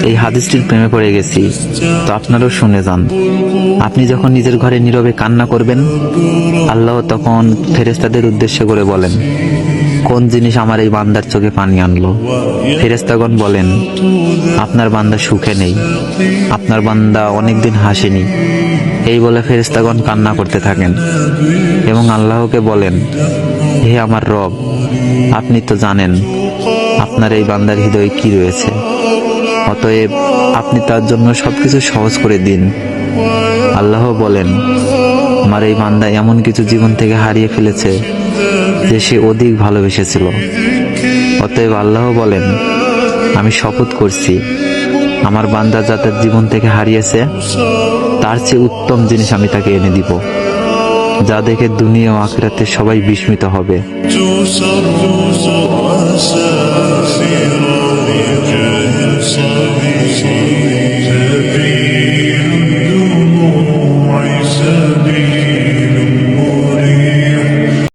এই হাদিসটির প্রেমে পড়ে গেছি, তো আপনারাও শুনে যান। আপনি যখন নিজের ঘরে নীরবে কান্না করবেন, আল্লাহ তখন ফেরেশতাদের উদ্দেশ্য করে বলেন, কোন জিনিস আমার এই বান্দার চোখে পানি আনলো? ফেরেশতাগণ বলেন, আপনার বান্দা সুখে নেই, আপনার বান্দা অনেকদিন হাসেনি। এই বলে ফেরেশতাগণ কান্না করতে থাকেন এবং আল্লাহকে বলেন, হে আমার রব, আপনি তো জানেন আপনার এই বান্দার হৃদয়ে কি রয়েছে, অতএব আপনি তার জন্য সবকিছু সহজ করে দিন। আল্লাহ বলেন, আমার এই বান্দা এমন কিছু জীবন থেকে হারিয়ে ফেলেছে যে সে অধিক ভালোবেসেছিল। অতএব আল্লাহ বলেন, আমি শপথ করছি, আমার বান্দা যা তার জীবন থেকে হারিয়েছে তার চেয়ে উত্তম জিনিস আমি তাকে এনে দিব, যা দেখে দুনিয়া ও আখিরাতে সবাই বিস্মিত হবে।